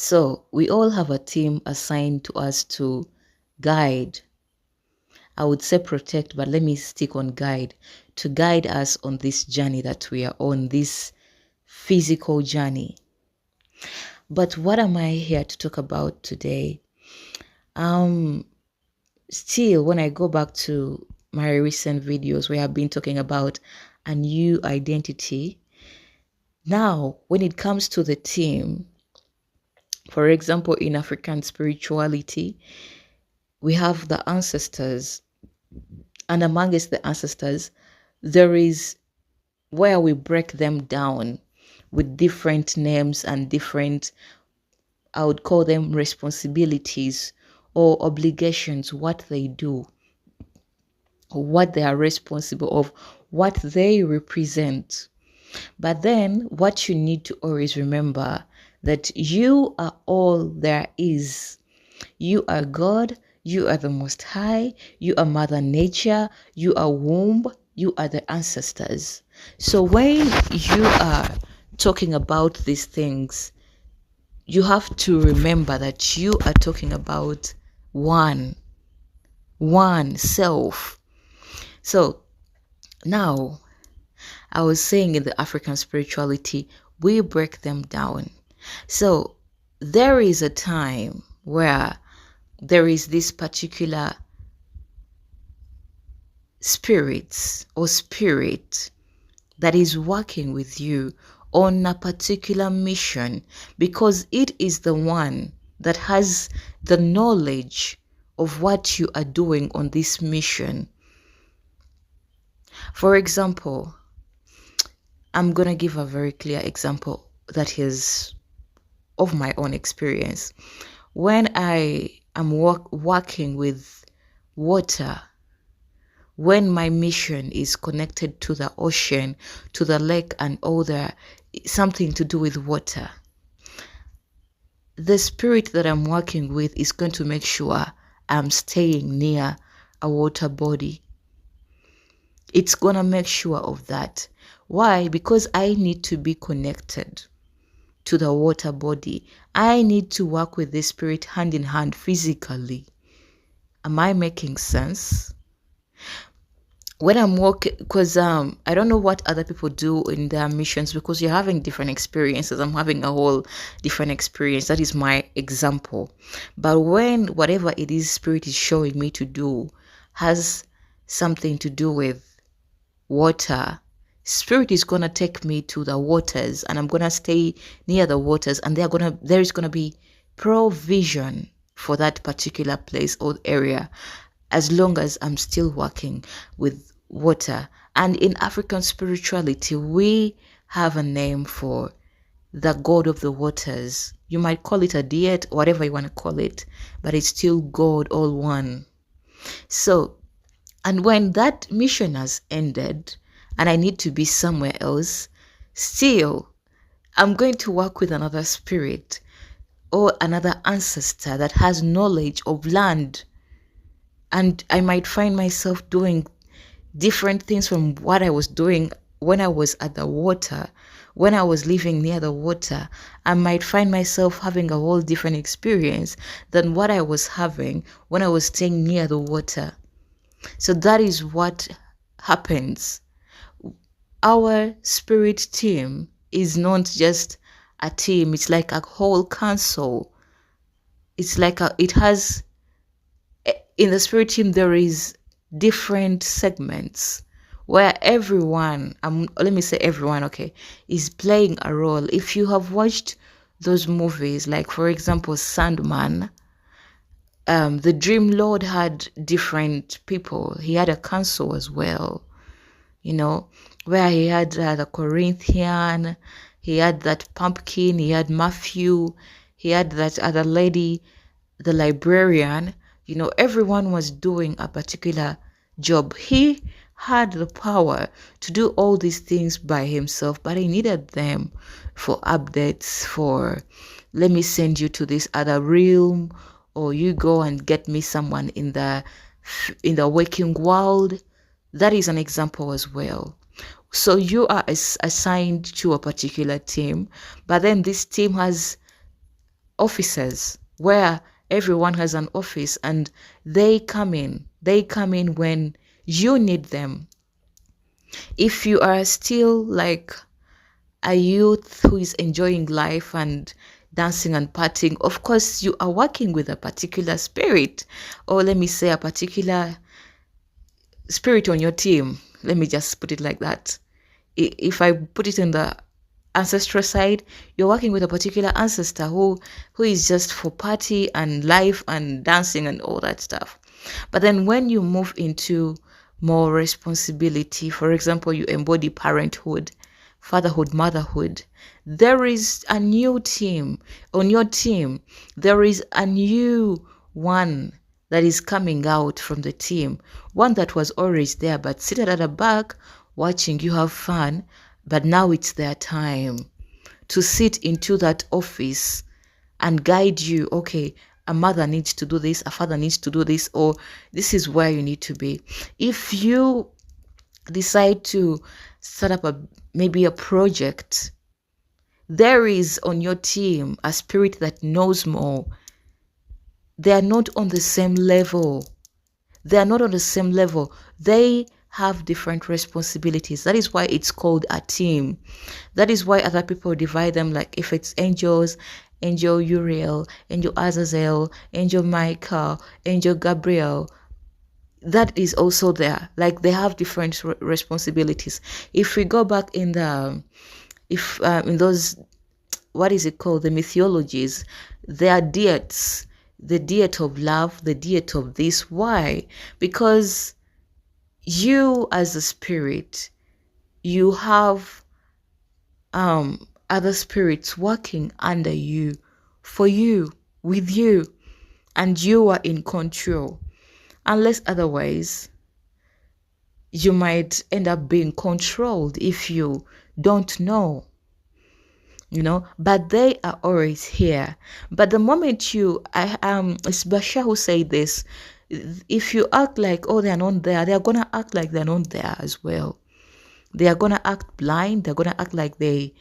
So we all have a team assigned to us to guide. I would say protect, but let me stick on guide, to guide us on this journey that we are on, this physical journey. But what am I here to talk about today? Still, when I go back to my recent videos where I've been talking about a new identity, now when it comes to the team, for example, in African spirituality, we have the ancestors, and amongst the ancestors, there is where we break them down with different names and different, I would call them responsibilities or obligations, what they do, what they are responsible of, what they represent. But then what you need to always remember that you are all there is. You are God, you are the Most High, you are Mother Nature, you are womb, you are the ancestors. So when you are talking about these things, you have to remember that you are talking about one self. So now, I was saying in the African spirituality, we break them down. So there is a time where there is this particular spirit that is working with you on a particular mission, because it is the one that has the knowledge of what you are doing on this mission. For example, I'm going to give a very clear example that is of my own experience. When I am working with water, when my mission is connected to the ocean, to the lake and all the something to do with water, the spirit that I'm working with is going to make sure I'm staying near a water body. It's going to make sure of that. Why? Because I need to be connected to the water body. I need to work with the spirit hand in hand physically. Am I making sense? When I'm working, because I don't know what other people do in their missions, because you're having different experiences. I'm having a whole different experience. That is my example. But when whatever it is spirit is showing me to do has something to do with water, spirit is going to take me to the waters, and I'm going to stay near the waters, and there is going to be provision for that particular place or area, as long as I'm still working with water. And in African spirituality, we have a name for the God of the waters. You might call it a deity, whatever you want to call it, but it's still God, all one. So, and when that mission has ended and I need to be somewhere else, still, I'm going to work with another spirit or another ancestor that has knowledge of land. And I might find myself doing different things from what I was doing when I was at the water. When I was living near the water, I might find myself having a whole different experience than what I was having when I was staying near the water. So that is what happens. Our spirit team is not just a team, it's like a whole council. It's like it has, in the spirit team, there is different segments where everyone, let me say everyone, okay, is playing a role. If you have watched those movies, like for example, Sandman, the Dream Lord had different people. He had a council as well, where he had the Corinthian, he had that pumpkin, he had Matthew, he had that other lady, the librarian. Everyone was doing a particular job. He had the power to do all these things by himself, but he needed them for updates, for let me send you to this other realm, or you go and get me someone in the waking world. That is an example as well. So you are assigned to a particular team, but then this team has offices where everyone has an office and they come in when you need them. If you are still like a youth who is enjoying life and dancing and partying, of course you are working with a particular spirit, or let me say a particular spirit on your team. Let me just put it like that. If I put it in the ancestral side, you're working with a particular ancestor who is just for party and life and dancing and all that stuff. But then when you move into more responsibility, for example, you embody parenthood, fatherhood, motherhood, there is a new team on your team. There is a new one that is coming out from the team, one that was always there but seated at the back watching you have fun, but now it's their time to sit into that office and guide you. Okay, a mother needs to do this, a father needs to do this, or this is where you need to be. If you decide to set up maybe a project, there is on your team a spirit that knows more. They are not on the same level. They are not on the same level. They have different responsibilities. That is why it's called a team. That is why other people divide them, like if it's angels, angel Uriel, angel Azazel, angel Michael, angel Gabriel, that is also there. Like they have different responsibilities. If we go back in the, if in those, what is it called, the mythologies, there are deities, the deity of love, the deity of this. Why? Because you as a spirit, you have other spirits working under you, for you, with you, and you are in control. Unless otherwise, you might end up being controlled if you don't know, but they are always here. But the moment it's Bashar who said this, if you act like, oh, they're not there, they're gonna act like they're not there as well. They are gonna act blind. They're gonna act like they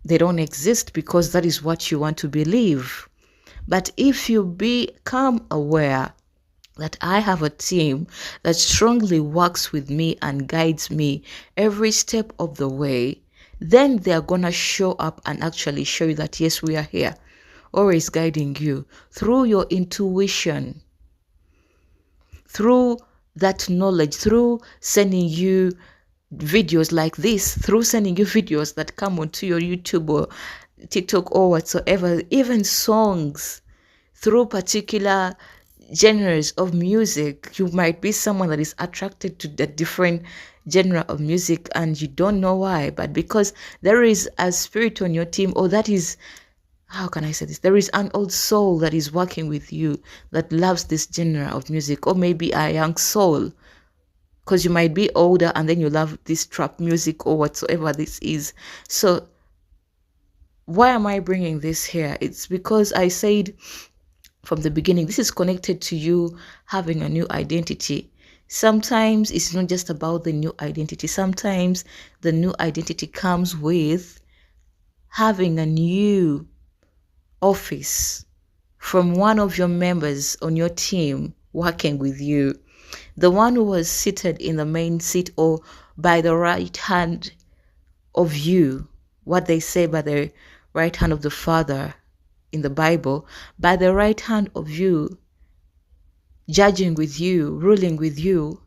don't exist, because that is what you want to believe. But if you become aware that I have a team that strongly works with me and guides me every step of the way, then they're gonna show up and actually show you that yes, we are here, always guiding you through your intuition, through that knowledge, through sending you videos like this, through sending you videos that come onto your YouTube or TikTok or whatsoever, even songs, through particular genres of music. You might be someone that is attracted to the different genre of music and you don't know why, but because there is a spirit on your team, or that is, how can I say this? There is an old soul that is working with you that loves this genre of music, or maybe a young soul, because you might be older and then you love this trap music or whatsoever this is. So why am I bringing this here? It's because I said from the beginning, this is connected to you having a new identity. Sometimes it's not just about the new identity. Sometimes the new identity comes with having a new office from one of your members on your team working with you. The one who was seated in the main seat or by the right hand of you, what they say by the right hand of the Father in the Bible, by the right hand of you, judging with you, ruling with you,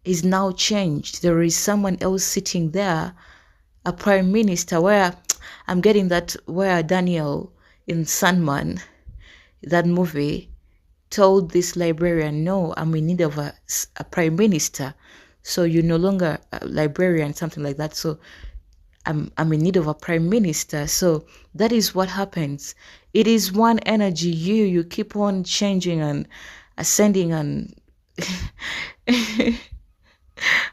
is now changed. There is someone else sitting there, a prime minister, where I'm getting that, where Daniel in Sandman, that movie, told this librarian, no, I'm in need of a prime minister. So you're no longer a librarian, something like that. So I'm in need of a prime minister. So that is what happens. It is one energy. You keep on changing and ascending and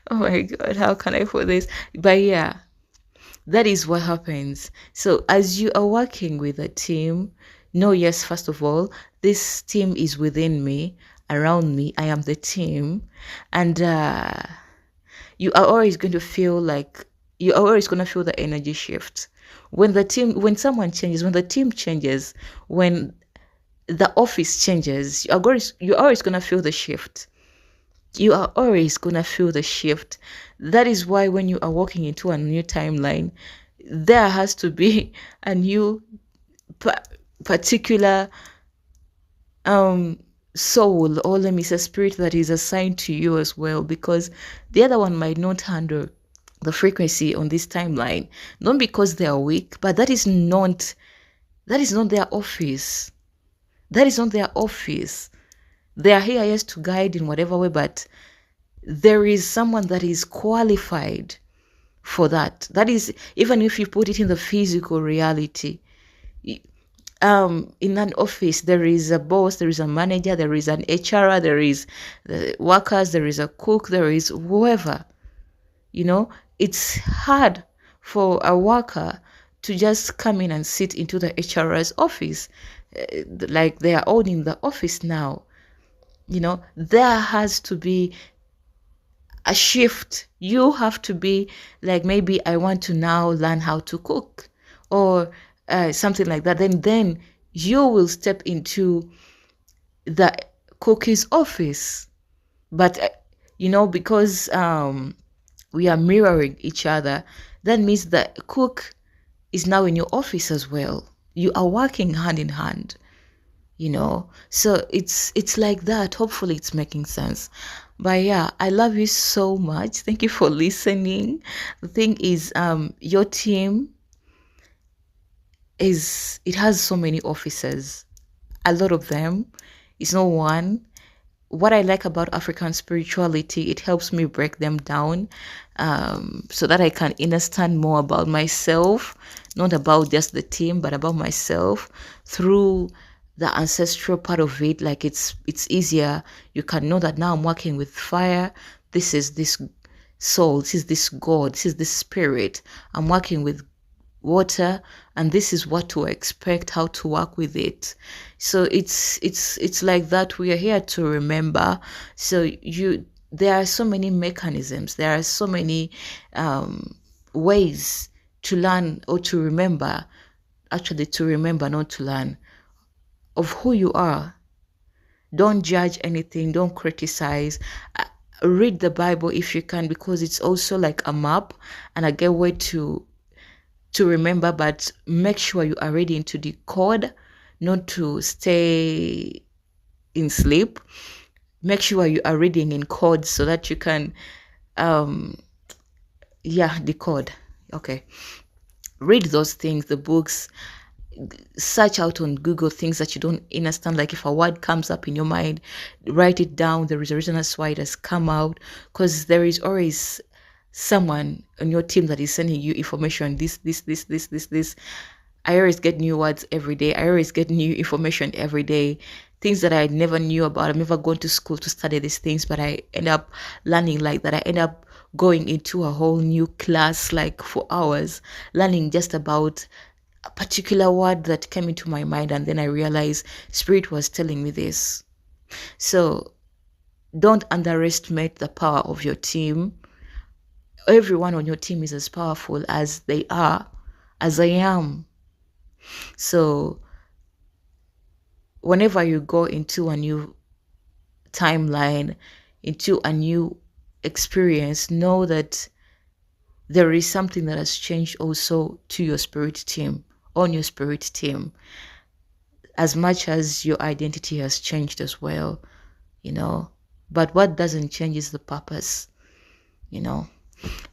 oh my God, how can I put this? But yeah, that is what happens. So as you are working with a team, know, yes, first of all, this team is within me, around me. I am the team. And you are always going to feel like, you are always going to feel the energy shift. When someone changes, when the team changes, when the office changes, you're always gonna feel the shift. You are always gonna feel the shift. That is why when you are walking into a new timeline, there has to be a new pa- particular soul, or let me say spirit, that is assigned to you as well, because the other one might not handle the frequency on this timeline, not because they are weak, but that is not their office. That is not their office. They are here, yes, to guide in whatever way, but there is someone that is qualified for that. That is, even if you put it in the physical reality, in an office, there is a boss, there is a manager, there is an HR, there is the workers, there is a cook, there is whoever. You know, it's hard for a worker to just come in and sit into the HR's office, like they are owning the office now. There has to be a shift. You have to be like, maybe I want to now learn how to cook, or something like that. Then you will step into the cookie's office. But because we are mirroring each other, that means the cook is now in your office as well. You are working hand in hand. So it's like that. Hopefully it's making sense. But yeah, I love you so much. Thank you for listening. The thing is, your team it has so many officers, a lot of them. It's not one. What I like about African spirituality, it helps me break them down, so that I can understand more about myself, not about just the team, but about myself through the ancestral part of it. Like it's easier. You can know that now I'm working with fire. This is this soul. This is this God. This is this spirit. I'm working with water, and this is what to expect, how to work with it. So it's like that. We are here to remember. So there are so many mechanisms, there are so many ways to learn, or to remember, actually to remember, not to learn, of who you are. Don't judge anything, don't criticize. Read the Bible if you can, because it's also like a map and a gateway to remember. But make sure you are ready to decode, not to stay in sleep. Make sure you are reading in code so that you can decode. Okay, read those things, the books. Search out on Google things that you don't understand. Like if a word comes up in your mind, write it down. There is a reason as why it has come out, because there is always someone on your team that is sending you information. This. I always get new words every day. I always get new information every day. Things that I never knew about. I've never gone to school to study these things, but I end up learning like that. I end up going into a whole new class, like for hours, learning just about a particular word that came into my mind, and then I realized Spirit was telling me this. So don't underestimate the power of your team. Everyone on your team is as powerful as they are, as I am. So whenever you go into a new timeline, into a new experience, know that there is something that has changed also to your spirit team, on your spirit team, as much as your identity has changed as well, But what doesn't change is the purpose,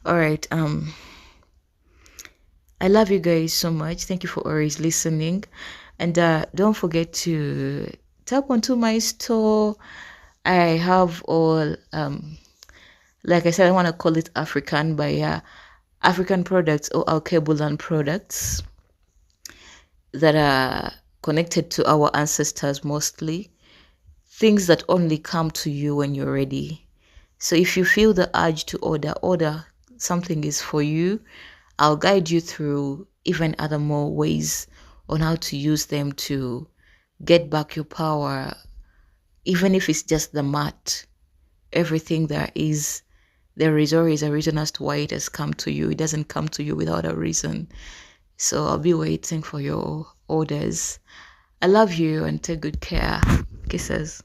All right. I love you guys so much. Thank you for always listening. And don't forget to tap onto my store. I have all, like I said, I want to call it African, but yeah, African products, or Alkebulan products that are connected to our ancestors mostly. Things that only come to you when you're ready. So if you feel the urge to order, something is for you. I'll guide you through even other more ways on how to use them to get back your power, even if it's just the mat. Everything there is always a reason as to why it has come to you. It doesn't come to you without a reason. So I'll be waiting for your orders. I love you and take good care. Kisses.